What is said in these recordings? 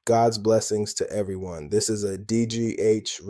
God's blessings to everyone. This is a DGH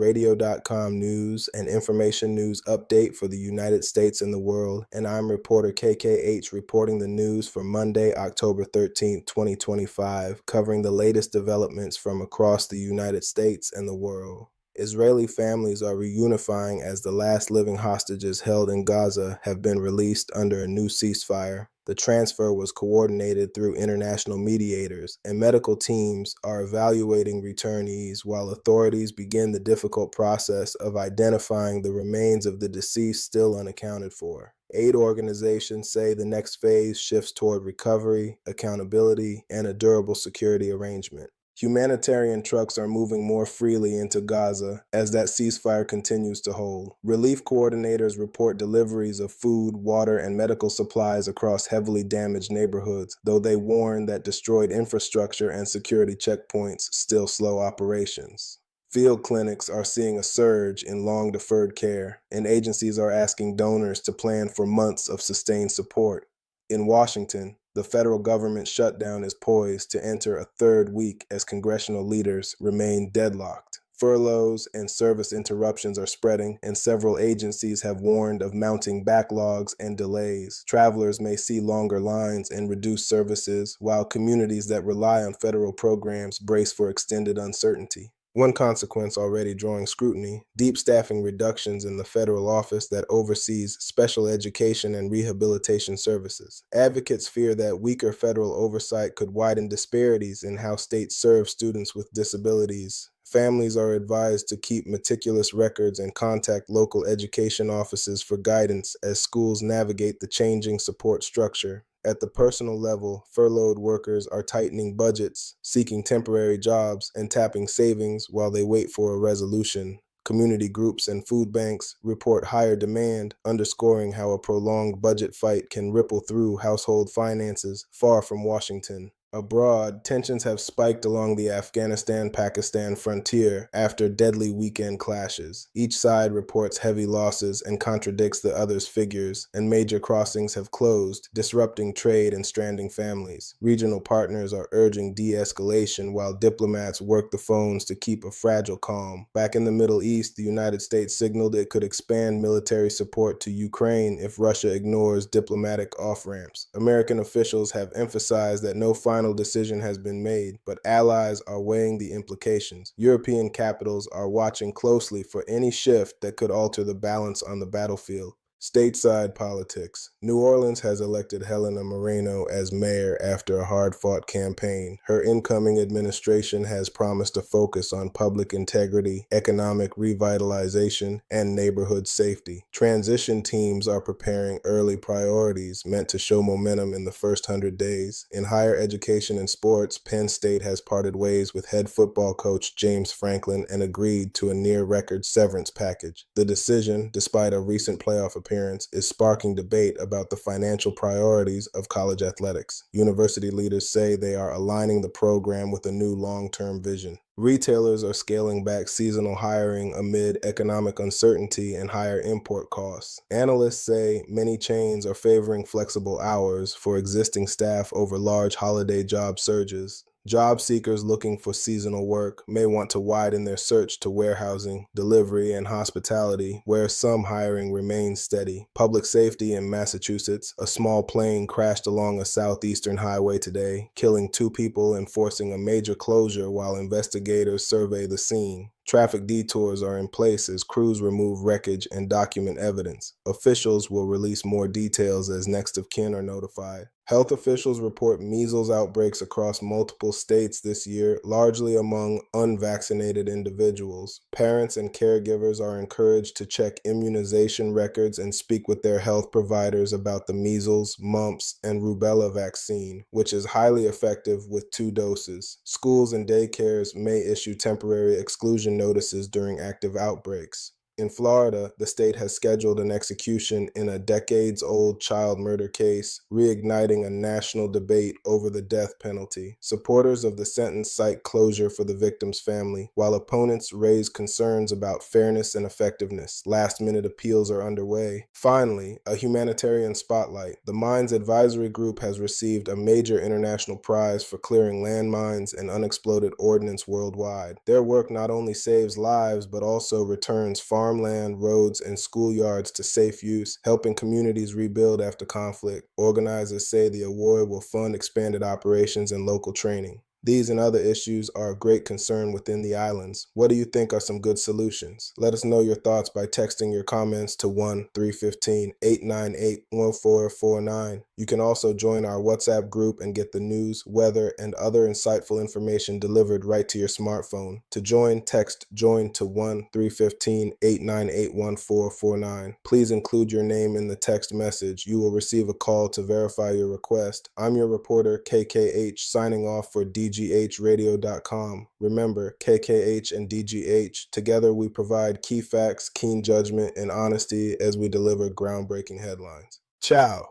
news and information news update for the United States and the world, and I'm reporter KKH reporting the news for Monday, October 13th, 2025, covering the latest developments from across the United States and the world. Israeli families are reunifying as the last living hostages held in Gaza have been released under a new ceasefire. The transfer was coordinated through international mediators, and medical teams are evaluating returnees while authorities begin the difficult process of identifying the remains of the deceased still unaccounted for. Aid organizations say the next phase shifts toward recovery, accountability, and a durable security arrangement. Humanitarian trucks are moving more freely into Gaza as that ceasefire continues to hold. Relief coordinators report deliveries of food, water, and medical supplies across heavily damaged neighborhoods, though they warn that destroyed infrastructure and security checkpoints still slow operations. Field clinics are seeing a surge in long-deferred care, and agencies are asking donors to plan for months of sustained support. In Washington, the federal government shutdown is poised to enter a third week as congressional leaders remain deadlocked. Furloughs and service interruptions are spreading, and several agencies have warned of mounting backlogs and delays. Travelers may see longer lines and reduced services, while communities that rely on federal programs brace for extended uncertainty. One consequence already drawing scrutiny: deep staffing reductions in the federal office that oversees special education and rehabilitation services. Advocates fear that weaker federal oversight could widen disparities in how states serve students with disabilities. Families are advised to keep meticulous records and contact local education offices for guidance as schools navigate the changing support structure. At the personal level, furloughed workers are tightening budgets, seeking temporary jobs, and tapping savings while they wait for a resolution. Community groups and food banks report higher demand, underscoring how a prolonged budget fight can ripple through household finances far from Washington. Abroad, tensions have spiked along the Afghanistan-Pakistan frontier after deadly weekend clashes. Each side reports heavy losses and contradicts the other's figures, and major crossings have closed, disrupting trade and stranding families. Regional partners are urging de-escalation while diplomats work the phones to keep a fragile calm. Back in the Middle East, the United States signaled it could expand military support to Ukraine if Russia ignores diplomatic off-ramps. American officials have emphasized that no final decision has been made, but allies are weighing the implications. European capitals are watching closely for any shift that could alter the balance on the battlefield. Stateside politics. New Orleans has elected Helena Moreno as mayor after a hard-fought campaign. Her incoming administration has promised a focus on public integrity, economic revitalization, and neighborhood safety. Transition teams are preparing early priorities meant to show momentum in the first 100 days. In higher education and sports, Penn State has parted ways with head football coach James Franklin and agreed to a near-record severance package. The decision, despite a recent playoff appearance, is sparking debate about the financial priorities of college athletics. University leaders say they are aligning the program with a new long-term vision. Retailers are scaling back seasonal hiring amid economic uncertainty and higher import costs. Analysts say many chains are favoring flexible hours for existing staff over large holiday job surges. Job seekers looking for seasonal work may want to widen their search to warehousing, delivery, and hospitality, where some hiring remains steady. Public safety in Massachusetts: a small plane crashed along a southeastern highway today, killing 2 people and forcing a major closure while investigators survey the scene. Traffic detours are in place as crews remove wreckage and document evidence. Officials will release more details as next of kin are notified. Health officials report measles outbreaks across multiple states this year, largely among unvaccinated individuals. Parents and caregivers are encouraged to check immunization records and speak with their health providers about the measles, mumps, and rubella vaccine, which is highly effective with 2 doses. Schools and daycares may issue temporary exclusion notices during active outbreaks. In Florida, the state has scheduled an execution in a decades-old child murder case, reigniting a national debate over the death penalty. Supporters of the sentence cite closure for the victim's family, while opponents raise concerns about fairness and effectiveness. Last-minute appeals are underway. Finally, a humanitarian spotlight. The Mines Advisory Group has received a major international prize for clearing landmines and unexploded ordnance worldwide. Their work not only saves lives, but also returns farmland, roads, and schoolyards to safe use, helping communities rebuild after conflict. Organizers say the award will fund expanded operations and local training. These and other issues are of great concern within the islands. What do you think are some good solutions? Let us know your thoughts by texting your comments to 1-315-898-1449. You can also join our WhatsApp group and get the news, weather, and other insightful information delivered right to your smartphone. To join, text JOIN to 1-315-898-1449. Please include your name in the text message. You will receive a call to verify your request. I'm your reporter, KKH, signing off for DGHradio.com. Remember, KKH and DGH, together we provide key facts, keen judgment, and honesty as we deliver groundbreaking headlines. Ciao.